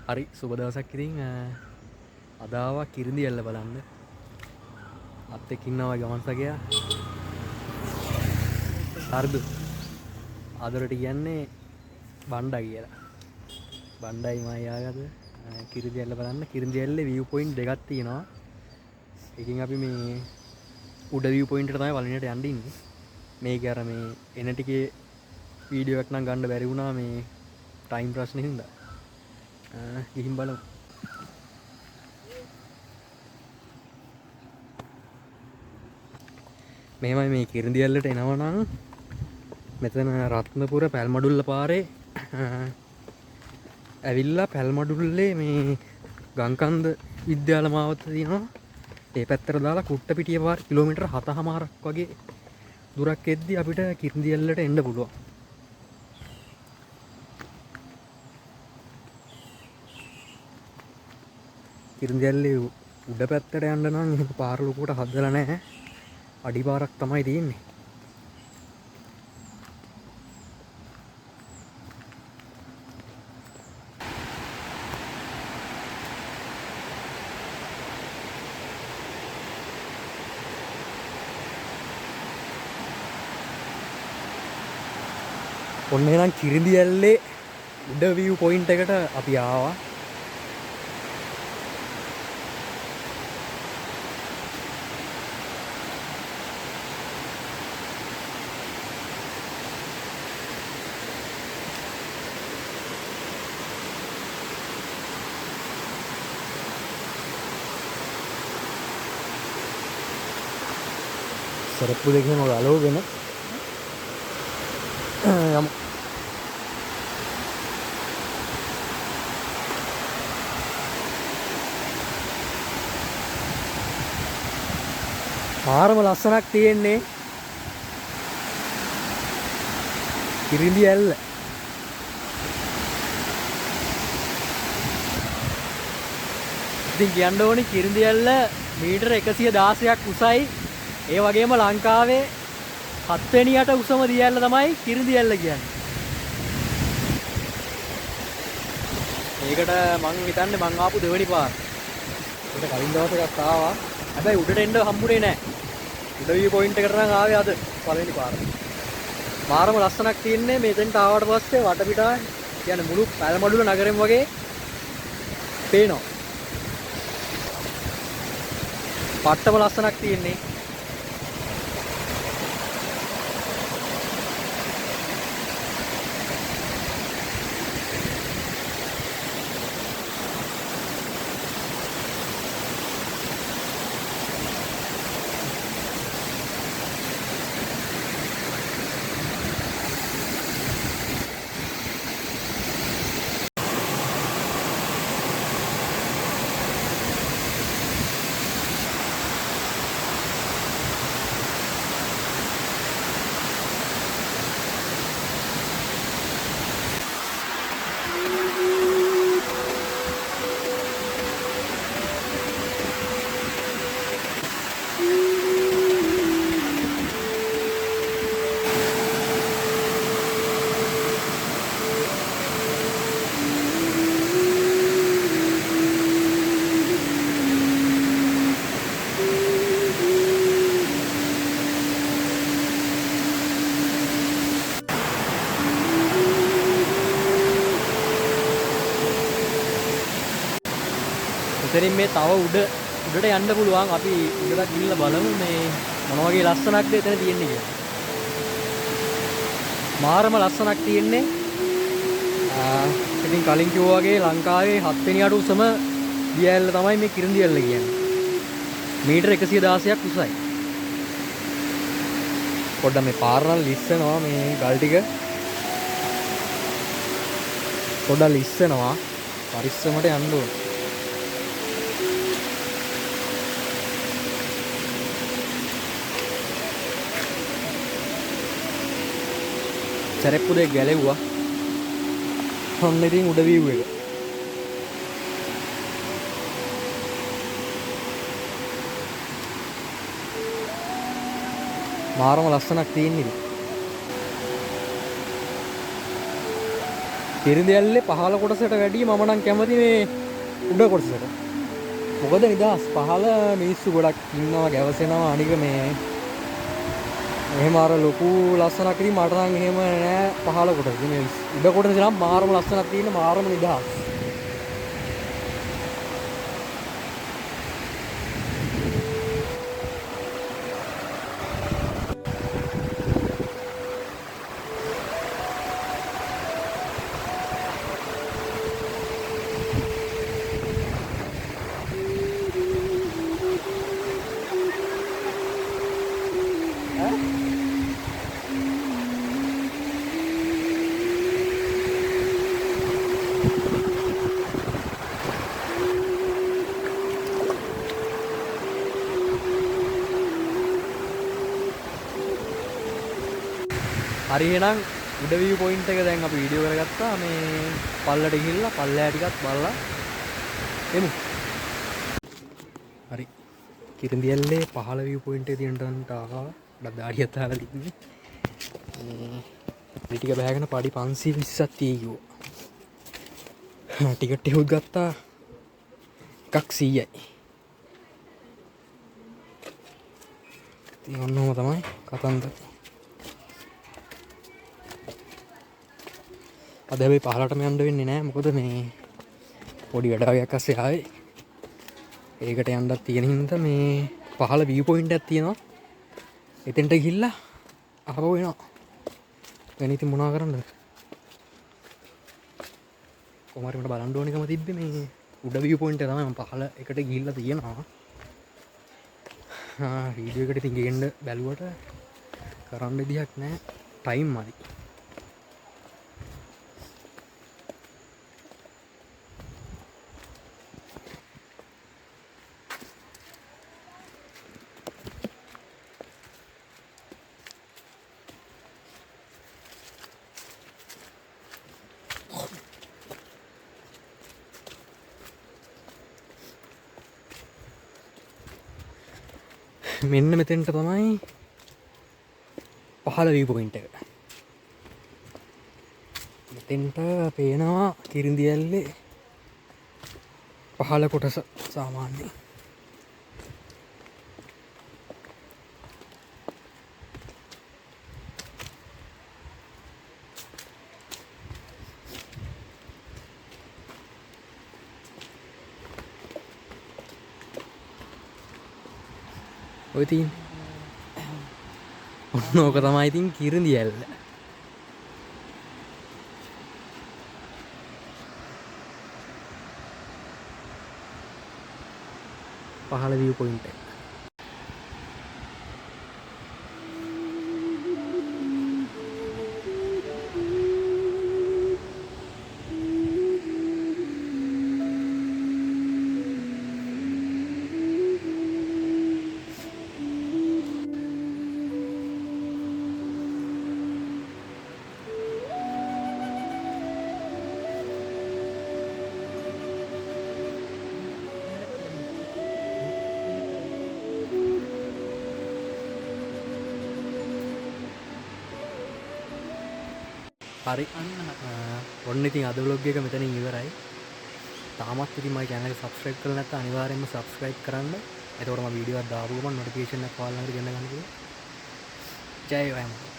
හරි සුබ දවසක් ඉතින් අද ආවා කිරිඳි ඇල්ල බලන්න. අත් එක්ක ඉන්නවා ගමන්සකයා. හරිද? ආදරට කියන්නේ බණ්ඩා කියලා. බණ්ඩායි මයි ආගද කිරිඳි ඇල්ල බලන්න. කිරිඳි ඇල්ලේ view point දෙකක් තියෙනවා. එකකින් අපි මේ උඩ view point එකට තමයි වලිනට යන්න ඉන්නේ. මේක අර මේ එන ටිකේ වීඩියෝ එකක් නම් ගන්න බැරි වුණා මේ ටයිම් ප්‍රශ්නේ හින්දා. ගිහින් බලමු. මෙහෙමයි මේ කිරිඳි ඇල්ලට එනවා නම් මෙතන රත්නපුර පැල්මඩුල්ල පාරේ ඇවිල්ලා පැල්මඩුල්ලේ මේ ගංකන්ද විද්‍යාල මාවත තියෙනවා. ඒ පැත්තට දාලා කුට්ටපිටිය පාර කිලෝමීටර් 7කමාරක් වගේ දුරක් එද්දි අපිට කිරිඳි ඇල්ලට එන්න පුළුවන්. කිරිඳි ඇල්ලේ උඩ පැත්තට යන්න නම් එහෙම පාර ලොකුවට හදලා නැහැ. අඩිපාරක් තමයි තියෙන්නේ. ඔන්න එහෙනම් කිරිඳි ඇල්ලේ උඩ view point එකට අපි ආවා. සරප්පු දෙකම ගලවගෙන යමු. පාරම ලස්සනක් තියෙන්නේ කිරිඳි ඇල්ල. ඉතින් කියන්න ඕනේ කිරිඳි ඇල්ල මීටර 116ක් උසයි. ඒ වගේම ලංකාවේ 7 වෙනියට උසම දිය ඇල්ල තමයි කිරිඳි ඇල්ල කියන්නේ. මේකට මං හිතන්නේ මං ආපු දෙවෙනි පාර. ඒක කලින් දවසකට ආවා. හැබැයි උඩට එන්න හම්බුනේ නැහැ. උඩ view point එකට නම් ආවේ අද පළවෙනි පාර. මාරම ලස්සනක් තියෙන්නේ මෙතෙන්ට ආවට පස්සේ වටපිටාව කියන්නේ මුළු පැල්මඩුල නගරෙම වගේ පේනවා. පට්ටම ලස්සනක් තියෙන්නේ. ඉතින් මේ තව උඩට යන්න පුළුවන්. අපි උඩට ගිහිල්ලා බලමු මේ මොන වගේ ලස්සනක්ද එතන තියෙන්නේ කියලා. මාරම ලස්සනක් තියෙන්නේ. ඉතින් කලින් කිව්වා වගේ ලංකාවේ 7 වෙනියට උසම දිය ඇල්ල තමයි මේ කිරිඳි ඇල්ල කියන්නේ. මීටර 116ක් උසයි. පොඩ්ඩක් මේ පාරවල් ලිස්සනවා මේ ගල් ටික. පොඩ්ඩක් ලිස්සනවා. පරිස්සමට යන්න ඕන. සරප්පු දෙක ගැලෙව්වා. ඔන්න ඉතින් උඩ view එක. මාරම ලස්සනක් තියෙන්නේ. කිරිඳියල්ලේ පහළ කොටසට වැඩිය මම නම් කැමති මේ උඩ කොටසට. මොකද නිදහස් පහළ මිනිස්සු ගොඩක් ඉන්නවා ගැවසෙනවා අනික මේ එහෙම අර ලොකු ලස්සනක් ඉතින් මට නම් එහෙම නෑ පහළ කොටස. මේ උඩ කොටස නම් මාරම ලස්සනක් තියෙන මාරම නිදහස්. හරි එහෙනම් උඩ view point එක දැන් අපි වීඩියෝ කරගත්තා. මේ පල්ලට ගිහිල්ලා පල්ලෑ ටිකක් බලලා එමු. හරි. කිරිඳියල්ලේ පහළ view point එකේ තියෙන තැනට ආවා. ඩක් දාඩියක් දාලා තිබුණේ. මේ ටික බෑගෙන පඩි 520ක් tie කිව්වා. ටිකට් එකක් ගත්තා. එකක් 100යි. ඉතින් ඔන්නෝම තමයි කතන්දර. අද හැබැයි පහලටම යන්න වෙන්නේ නැහැ. මොකද මේ පොඩි වැඩක් අස්සේ ආවේ. ඒකට යන්නත් තියෙන හින්දා මේ පහල view point එකක් තියෙනවා. එතෙන්ට ගිහිල්ලා ආපහු එනවා. වෙන ඉතින් මොනවා කරන්නද? කොහොමද මට බලන්න ඕනිකම තිබ්බේ මේ උඩ view point එක තමයි මම පහල එකට ගිහිල්ලා තියෙනවා. වීඩියෝ එකට ඉතින් ගේන්න බැලුවට කරන්න විදිහක් නැහැ. ටයිම් මදි. මෙන්න මෙතෙන්ට තමයි පහළ view point එක. මෙතෙන්ට පේනවා කිරිඳියල්ලේ පහළ කොටස සාමාන්‍යයෙන්. ඔය තියෙන ඔන්න ඕක තමයි ඉතින් කිරිඳියල්ල. පහළ view point එක. හරි ඔන්න ඉතින් අද vlog එක මෙතනින් ඉවරයි. තාමත් ඉතින් මගේ channel එක subscribe කරලා නැත්නම් අනිවාර්යයෙන්ම subscribe කරන්න. එතකොට මම වීඩියෝ එකක් දාපු ගමන් notification එක ඔයාලට ගෙන්න ගන්න පුළුවන්. ජය වේවා.